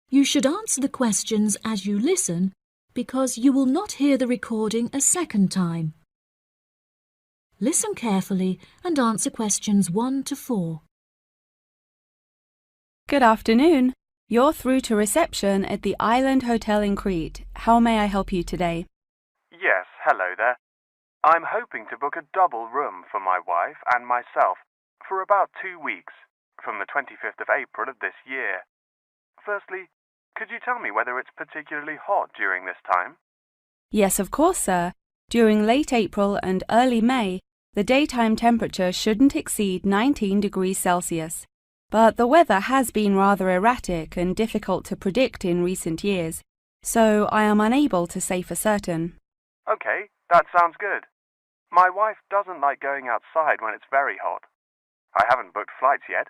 You should answer the questions as you listen because you will not hear the recording a second time. Listen carefully and answer questions 1 to 4. Good afternoon. You're through to reception at the Island Hotel in Crete. How may I help you today? Yes, hello there. I'm hoping to book a double room for my wife and myself for about 2 weeks, from the 25th of April of this year. Firstly, could you tell me whether it's particularly hot during this time? Yes, of course, sir. During late April and early May, the daytime temperature shouldn't exceed 19 degrees Celsius. But the weather has been rather erratic and difficult to predict in recent years, so I am unable to say for certain. Okay, that sounds good. My wife doesn't like going outside when it's very hot. I haven't booked flights yet,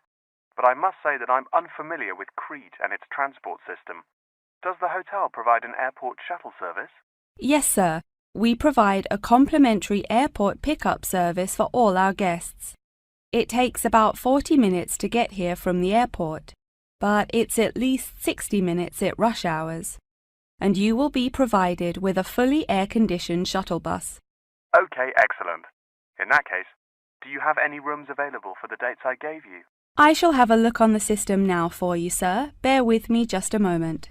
but I must say that I'm unfamiliar with Crete and its transport system. Does the hotel provide an airport shuttle service? Yes, sir. We provide a complimentary airport pickup service for all our guests. It takes about 40 minutes to get here from the airport, but it's at least 60 minutes at rush hours. And you will be provided with a fully air-conditioned shuttle bus. Okay, excellent. In that case, do you have any rooms available for the dates I gave you? I shall have a look on the system now for you, sir. Bear with me just a moment.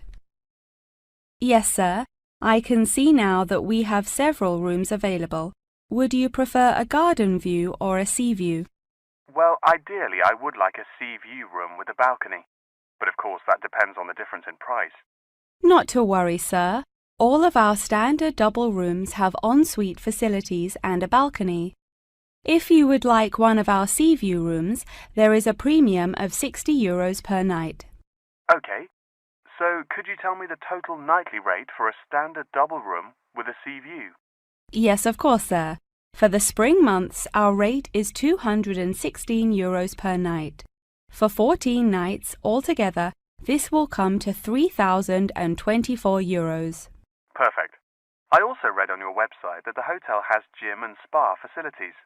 Yes, sir. I can see now that we have several rooms available. Would you prefer a garden view or a sea view? Well, ideally I would like a sea view room with a balcony, but of course that depends on the difference in price. Not to worry, sir. All of our standard double rooms have ensuite facilities and a balcony. If you would like one of our sea view rooms, there is a premium of €60 per night. Okay, so could you tell me the total nightly rate for a standard double room with a sea view? Yes, of course, sir. For the spring months, our rate is €216 per night. For 14 nights altogether, this will come to €3,024. Perfect. I also read on your website that the hotel has gym and spa facilities.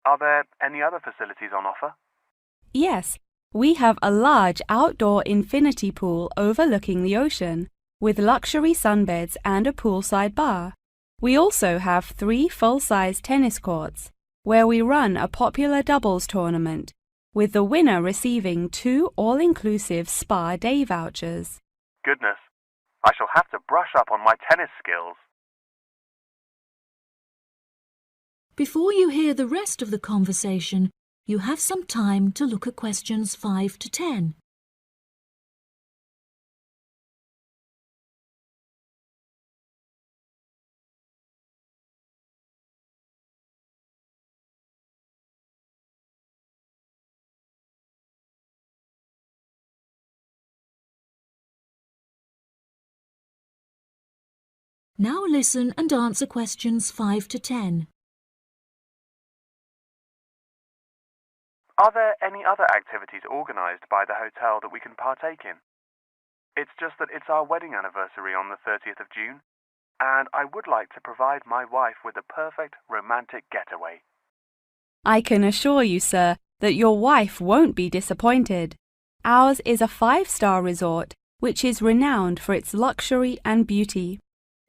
Are there any other facilities on offer? Yes, we have a large outdoor infinity pool overlooking the ocean, with luxury sunbeds and a poolside bar. We also have 3 full-size tennis courts, where we run a popular doubles tournament, with the winner receiving 2 all-inclusive spa day vouchers. Goodness, I shall have to brush up on my tennis skills. Before you hear the rest of the conversation, you have some time to look at questions 5 to 10. Now listen and answer questions 5 to 10. Are there any other activities organised by the hotel that we can partake in? It's just that it's our wedding anniversary on the 30th of June, and I would like to provide my wife with a perfect romantic getaway. I can assure you, sir, that your wife won't be disappointed. Ours is a 5-star resort, which is renowned for its luxury and beauty.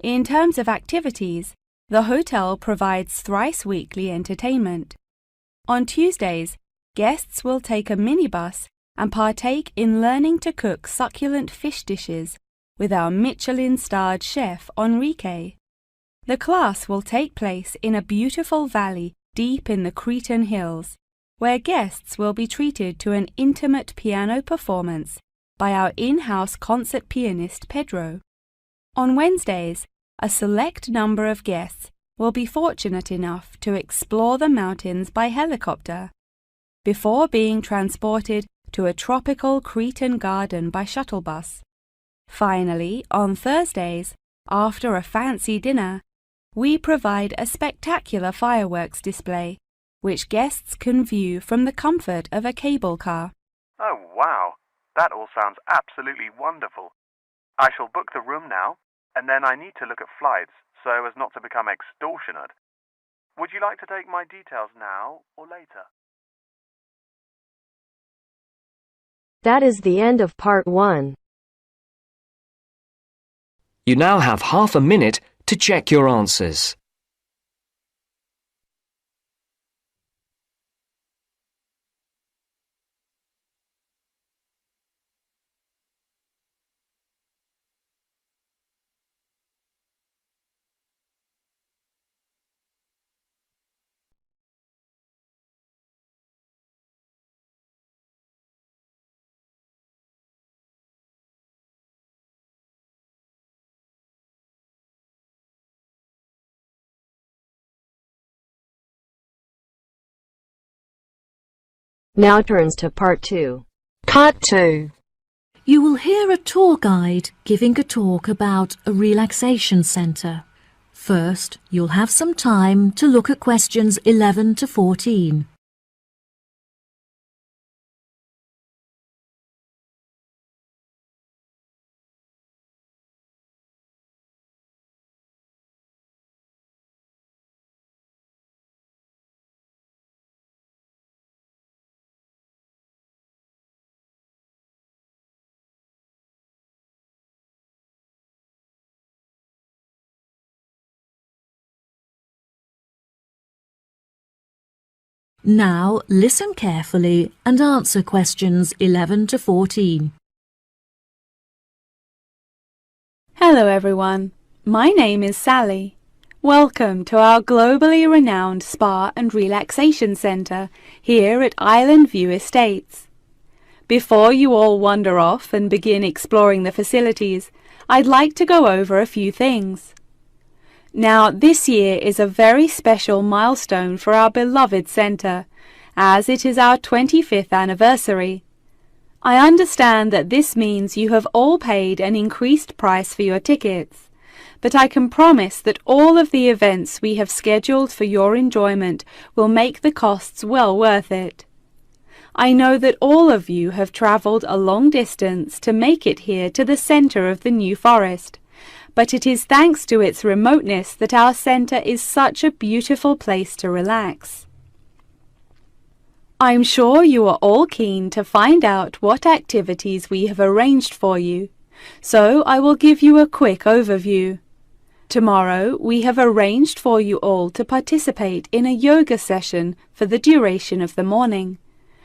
In terms of activities, the hotel provides thrice-weekly entertainment. On Tuesdays, guests will take a minibus and partake in learning to cook succulent fish dishes with our Michelin-starred chef Enrique. The class will take place in a beautiful valley deep in the Cretan hills, where guests will be treated to an intimate piano performance by our in-house concert pianist Pedro. On Wednesdays, a select number of guests will be fortunate enough to explore the mountains by helicopter, before being transported to a tropical Cretan garden by shuttle bus. Finally, on Thursdays, after a fancy dinner, we provide a spectacular fireworks display, which guests can view from the comfort of a cable car. Oh, wow! That all sounds absolutely wonderful. I shall book the room now, and then I need to look at flights so as not to become extortionate. Would you like to take my details now or later? That is the end of part 1. You now have half a minute to check your answers. Now turns to Part 2. Part 2. You will hear a tour guide giving a talk about a relaxation centre. First, you'll have some time to look at questions 11 to 14. Now listen carefully and answer questions 11 to 14. Hello everyone, my name is Sally. Welcome to our globally renowned spa and relaxation centre here at Island View Estates. Before you all wander off and begin exploring the facilities, I'd like to go over a few things. Now, this year is a very special milestone for our beloved centre, as it is our 25th anniversary. I understand that this means you have all paid an increased price for your tickets, but I can promise that all of the events we have scheduled for your enjoyment will make the costs well worth it. I know that all of you have travelled a long distance to make it here to the centre of the New Forest, but it is thanks to its remoteness that our centre is such a beautiful place to relax. I'm sure you are all keen to find out what activities we have arranged for you, so I will give you a quick overview. Tomorrow we have arranged for you all to participate in a yoga session for the duration of the morning,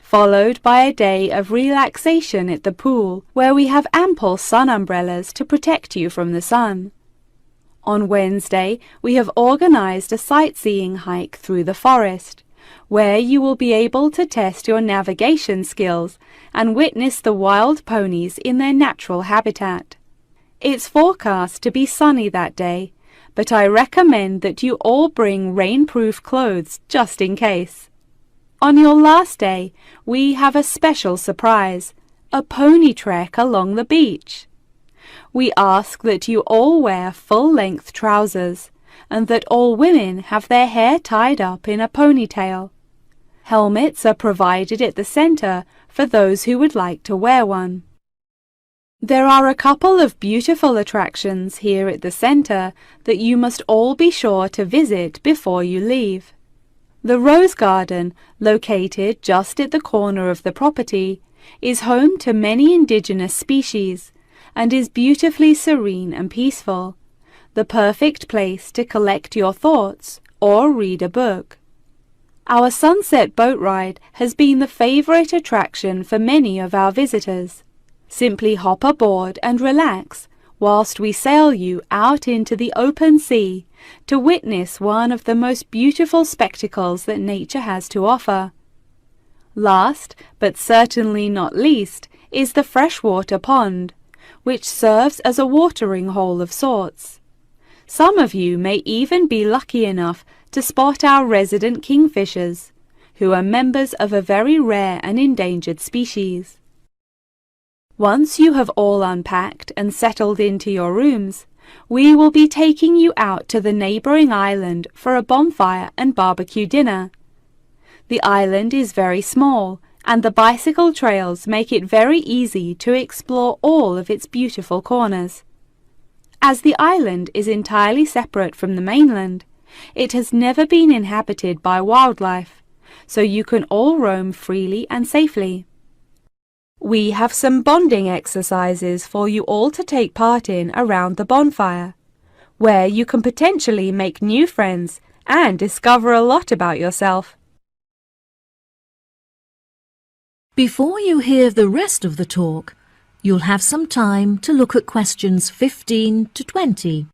followed by a day of relaxation at the pool, where we have ample sun umbrellas to protect you from the sun. On Wednesday, we have organized a sightseeing hike through the forest, where you will be able to test your navigation skills and witness the wild ponies in their natural habitat. It's forecast to be sunny that day, but I recommend that you all bring rainproof clothes just in case. On your last day, we have a special surprise, a pony trek along the beach. We ask that you all wear full-length trousers and that all women have their hair tied up in a ponytail. Helmets are provided at the centre for those who would like to wear one. There are a couple of beautiful attractions here at the centre that you must all be sure to visit before you leave. The Rose Garden, located just at the corner of the property, is home to many indigenous species and is beautifully serene and peaceful, the perfect place to collect your thoughts or read a book. Our sunset boat ride has been the favourite attraction for many of our visitors. Simply hop aboard and relax whilst we sail you out into the open sea to witness one of the most beautiful spectacles that nature has to offer. Last, but certainly not least, is the freshwater pond, which serves as a watering hole of sorts. Some of you may even be lucky enough to spot our resident kingfishers, who are members of a very rare and endangered species. Once you have all unpacked and settled into your rooms, we will be taking you out to the neighbouring island for a bonfire and barbecue dinner. The island is very small, and the bicycle trails make it very easy to explore all of its beautiful corners. As the island is entirely separate from the mainland, it has never been inhabited by wildlife, so you can all roam freely and safely. We have some bonding exercises for you all to take part in around the bonfire, where you can potentially make new friends and discover a lot about yourself. Before you hear the rest of the talk, you'll have some time to look at questions 15 to 20.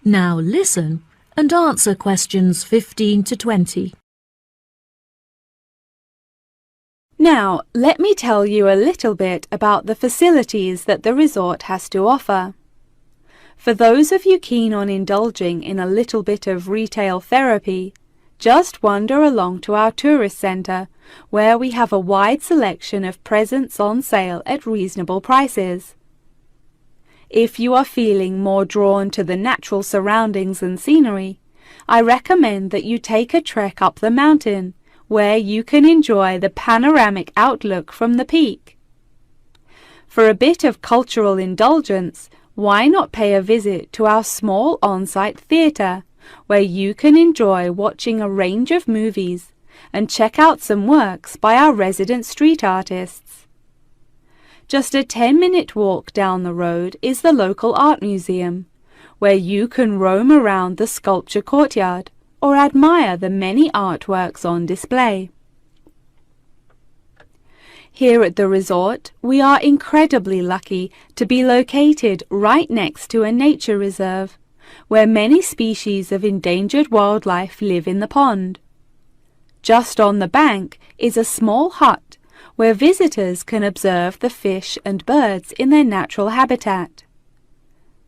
Now listen and answer questions 15 to 20. Now, let me tell you a little bit about the facilities that the resort has to offer. For those of you keen on indulging in a little bit of retail therapy, just wander along to our tourist centre, where we have a wide selection of presents on sale at reasonable prices. If you are feeling more drawn to the natural surroundings and scenery, I recommend that you take a trek up the mountain, where you can enjoy the panoramic outlook from the peak. For a bit of cultural indulgence, why not pay a visit to our small on-site theatre, where you can enjoy watching a range of movies and check out some works by our resident street artists. Just a 10-minute walk down the road is the local art museum, where you can roam around the sculpture courtyard or admire the many artworks on display. Here at the resort, we are incredibly lucky to be located right next to a nature reserve, where many species of endangered wildlife live in the pond. Just on the bank is a small hut where visitors can observe the fish and birds in their natural habitat.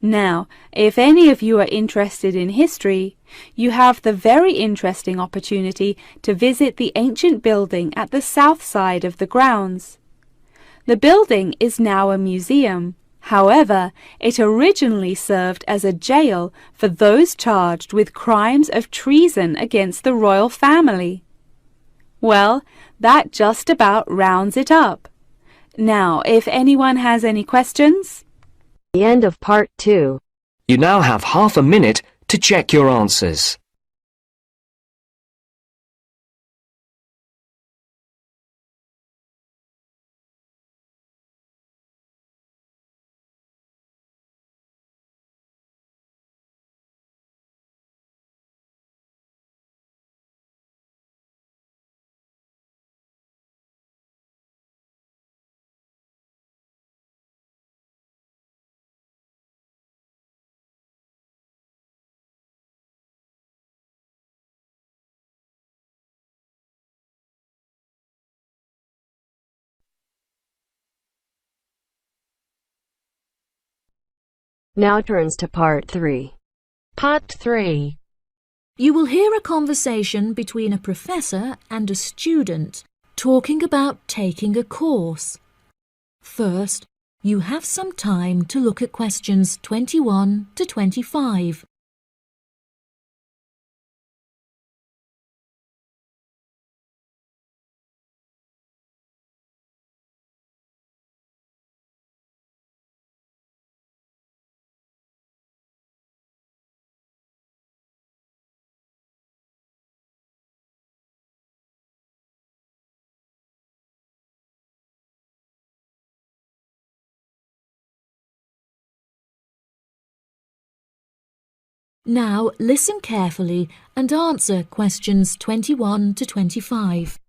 Now, if any of you are interested in history, you have the very interesting opportunity to visit the ancient building at the south side of the grounds. The building is now a museum. However, it originally served as a jail for those charged with crimes of treason against the royal family. Well, that just about rounds it up. Now, if anyone has any questions? The end of part 2. You now have half a minute to check your answers. Now turns to part 3. Part 3. You will hear a conversation between a professor and a student talking about taking a course. First, you have some time to look at questions 21 to 25. Now listen carefully and answer questions 21 to 25.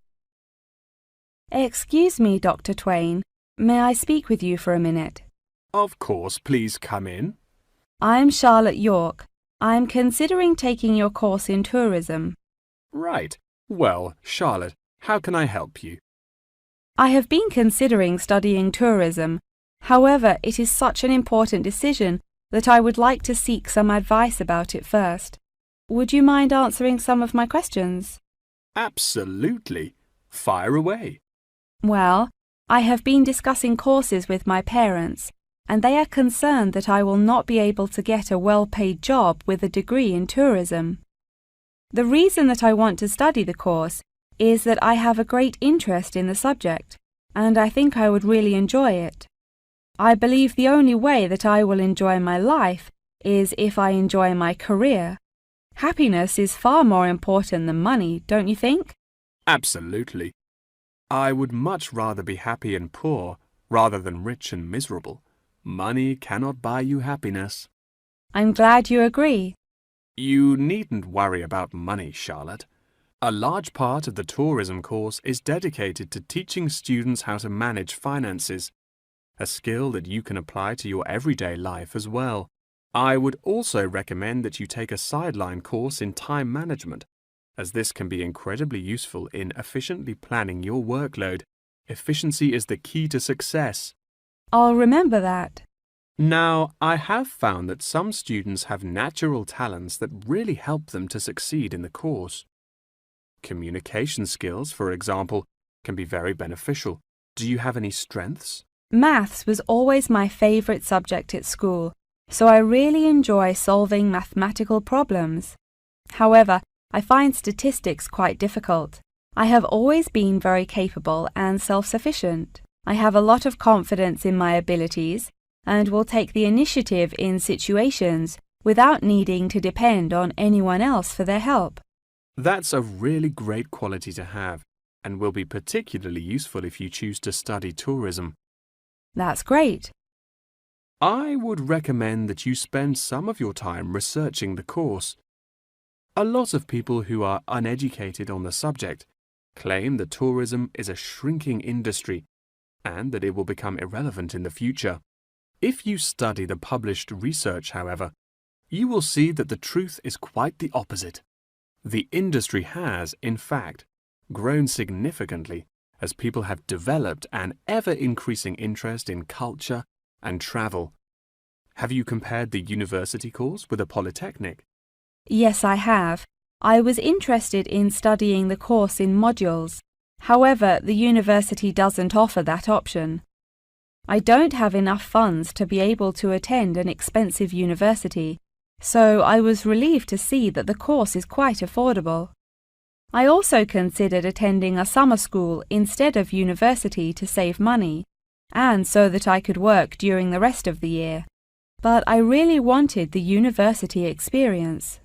Excuse me, Dr. Twain. May I speak with you for a minute? Of course, please come in. I'm Charlotte York. I'm considering taking your course in tourism. Right. Well, Charlotte, how can I help you? I have been considering studying tourism. However, it is such an important decision that I would like to seek some advice about it first. Would you mind answering some of my questions? Absolutely. Fire away. Well, I have been discussing courses with my parents, and they are concerned that I will not be able to get a well-paid job with a degree in tourism. The reason that I want to study the course is that I have a great interest in the subject, and I think I would really enjoy it. I believe the only way that I will enjoy my life is if I enjoy my career. Happiness is far more important than money, don't you think? Absolutely. I would much rather be happy and poor rather than rich and miserable. Money cannot buy you happiness. I'm glad you agree. You needn't worry about money, Charlotte. A large part of the tourism course is dedicated to teaching students how to manage finances, a skill that you can apply to your everyday life as well. I would also recommend that you take a sideline course in time management, as this can be incredibly useful in efficiently planning your workload. Efficiency is the key to success. I'll remember that. Now, I have found that some students have natural talents that really help them to succeed in the course. Communication skills, for example, can be very beneficial. Do you have any strengths? Maths was always my favourite subject at school, so I really enjoy solving mathematical problems. However, I find statistics quite difficult. I have always been very capable and self-sufficient. I have a lot of confidence in my abilities and will take the initiative in situations without needing to depend on anyone else for their help. That's a really great quality to have and will be particularly useful if you choose to study tourism. That's great. I would recommend that you spend some of your time researching the course. A lot of people who are uneducated on the subject claim that tourism is a shrinking industry and that it will become irrelevant in the future. If you study the published research, however, you will see that the truth is quite the opposite. The industry has, in fact, grown significantly as people have developed an ever-increasing interest in culture and travel. Have you compared the university course with a polytechnic? Yes, I have. I was interested in studying the course in modules. However, the university doesn't offer that option. I don't have enough funds to be able to attend an expensive university, so I was relieved to see that the course is quite affordable. I also considered attending a summer school instead of university to save money, and so that I could work during the rest of the year. But I really wanted the university experience.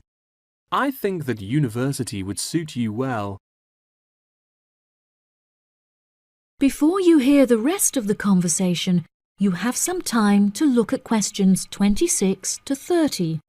I think that university would suit you well. Before you hear the rest of the conversation, you have some time to look at questions 26 to 30.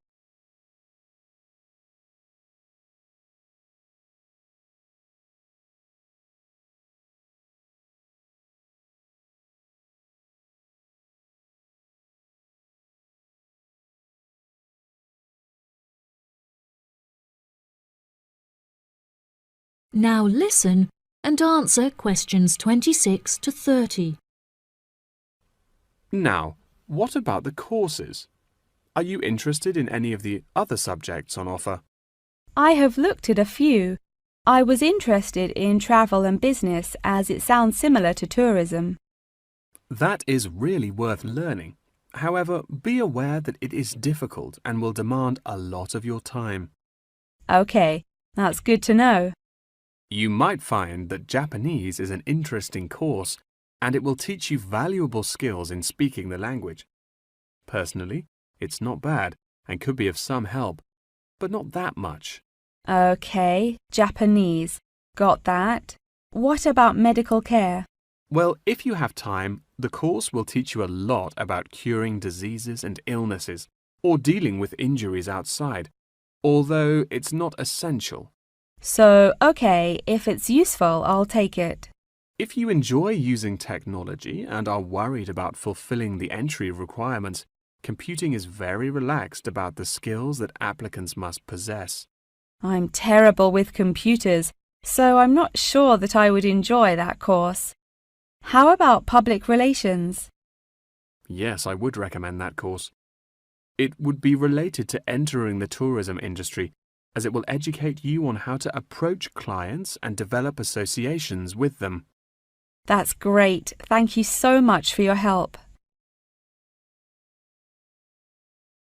Now listen and answer questions 26 to 30. Now, what about the courses? Are you interested in any of the other subjects on offer? I have looked at a few. I was interested in travel and business as it sounds similar to tourism. That is really worth learning. However, be aware that it is difficult and will demand a lot of your time. Okay, that's good to know. You might find that Japanese is an interesting course and it will teach you valuable skills in speaking the language. Personally, it's not bad and could be of some help, but not that much. Okay, Japanese. Got that. What about medical care? Well, if you have time, the course will teach you a lot about curing diseases and illnesses or dealing with injuries outside, although it's not essential. So, okay, if it's useful, I'll take it. If you enjoy using technology and are worried about fulfilling the entry requirements, computing is very relaxed about the skills that applicants must possess. I'm terrible with computers, so I'm not sure that I would enjoy that course. How about public relations? Yes, I would recommend that course. It would be related to entering the tourism industry, as it will educate you on how to approach clients and develop associations with them. That's great. Thank you so much for your help.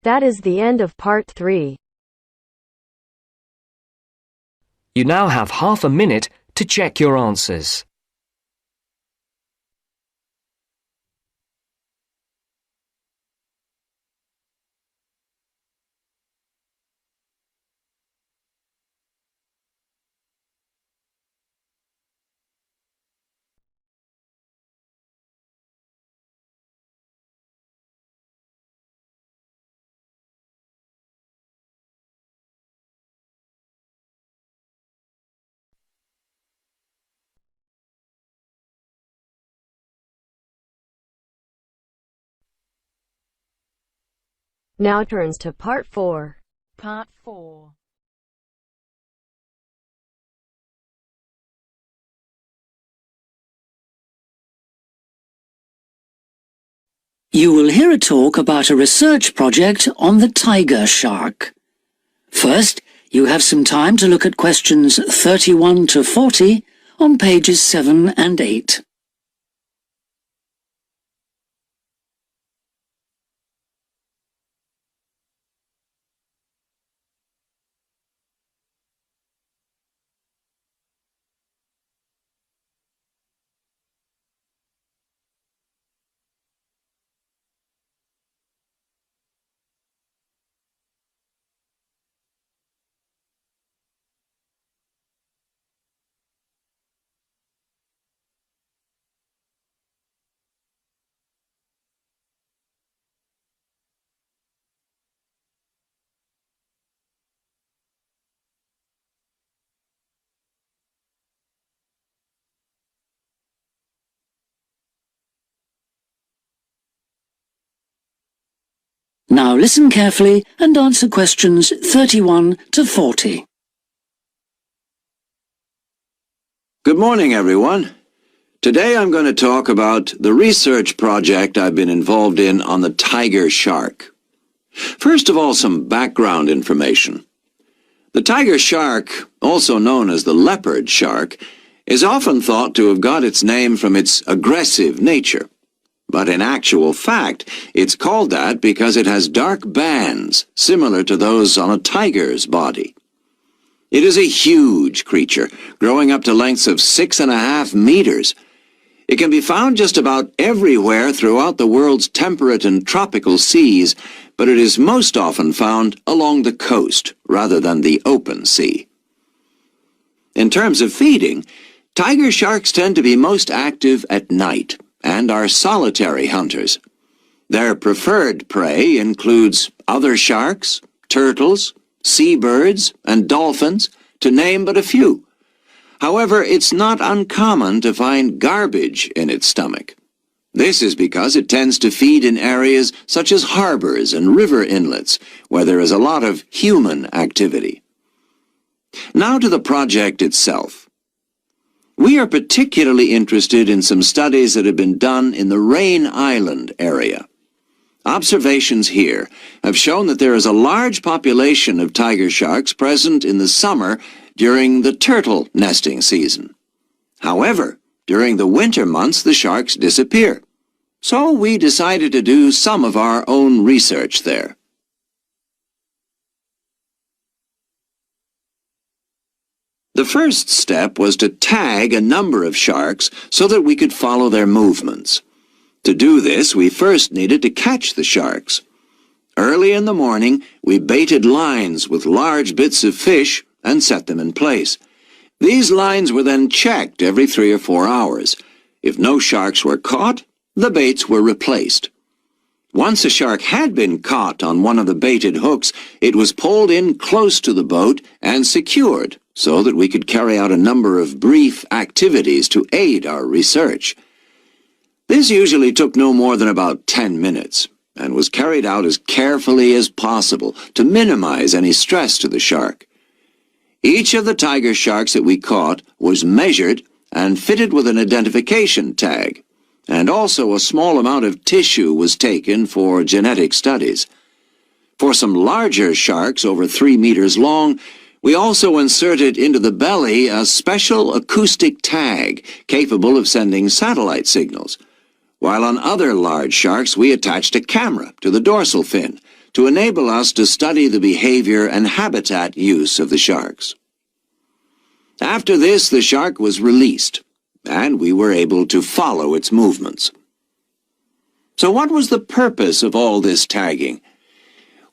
That is the end of part 3. You now have half a minute to check your answers. Now turns to part 4. Part 4. You will hear a talk about a research project on the tiger shark. First, you have some time to look at questions 31 to 40 on pages 7 and 8. Now listen carefully and answer questions 31 to 40. Good morning, everyone. Today I'm going to talk about the research project I've been involved in on the tiger shark. First of all, some background information. The tiger shark, also known as the leopard shark, is often thought to have got its name from its aggressive nature. But in actual fact, it's called that because it has dark bands similar to those on a tiger's body. It is a huge creature, growing up to lengths of 6.5 meters. It can be found just about everywhere throughout the world's temperate and tropical seas, but it is most often found along the coast rather than the open sea. In terms of feeding, tiger sharks tend to be most active at night and are solitary hunters. Their preferred prey includes other sharks, turtles, seabirds, and dolphins, to name but a few. However, it's not uncommon to find garbage in its stomach. This is because it tends to feed in areas such as harbors and river inlets, where there is a lot of human activity. Now to the project itself. We are particularly interested in some studies that have been done in the Rain Island area. Observations here have shown that there is a large population of tiger sharks present in the summer during the turtle nesting season. However, during the winter months the sharks disappear. So we decided to do some of our own research there. The first step was to tag a number of sharks so that we could follow their movements. To do this, we first needed to catch the sharks. Early in the morning, we baited lines with large bits of fish and set them in place. These lines were then checked every 3 or 4 hours. If no sharks were caught, the baits were replaced. Once a shark had been caught on one of the baited hooks, it was pulled in close to the boat and secured so that we could carry out a number of brief activities to aid our research. This usually took no more than about 10 minutes and was carried out as carefully as possible to minimize any stress to the shark. Each of the tiger sharks that we caught was measured and fitted with an identification tag, and also a small amount of tissue was taken for genetic studies. For some larger sharks over 3 meters long, We also inserted into the belly a special acoustic tag capable of sending satellite signals, while on other large sharks we attached a camera to the dorsal fin to enable us to study the behavior and habitat use of the sharks. After this, the shark was released, and we were able to follow its movements. So what was the purpose of all this tagging?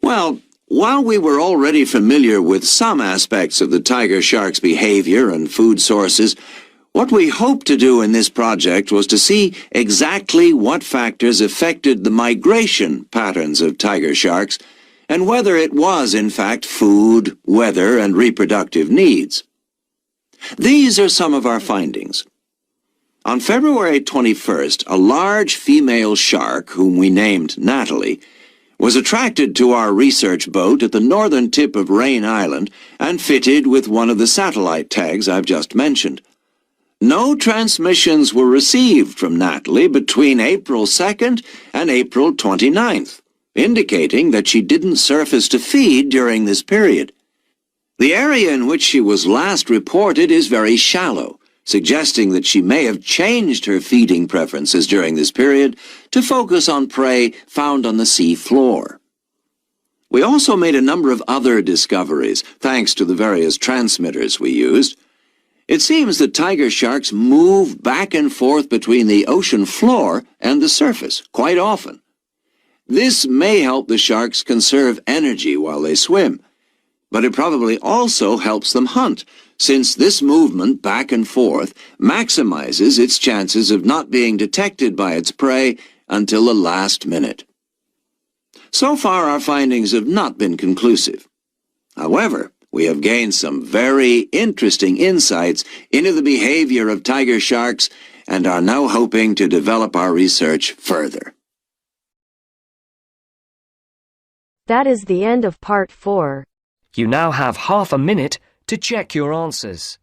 Well, while we were already familiar with some aspects of the tiger shark's behavior and food sources, what we hoped to do in this project was to see exactly what factors affected the migration patterns of tiger sharks and whether it was, in fact, food, weather, and reproductive needs. These are some of our findings. On February 21st, a large female shark, whom we named Natalie, was attracted to our research boat at the northern tip of Rain Island and fitted with one of the satellite tags I've just mentioned. No transmissions were received from Natalie between April 2nd and April 29th, indicating that she didn't surface to feed during this period. The area in which she was last reported is very shallow, suggesting that she may have changed her feeding preferences during this period to focus on prey found on the sea floor. We also made a number of other discoveries, thanks to the various transmitters we used. It seems that tiger sharks move back and forth between the ocean floor and the surface quite often. This may help the sharks conserve energy while they swim, but it probably also helps them hunt, since this movement back and forth maximizes its chances of not being detected by its prey until the last minute. So far, our findings have not been conclusive. However, we have gained some very interesting insights into the behavior of tiger sharks and are now hoping to develop our research further. That is the end of part 4. You now have half a minute to check your answers.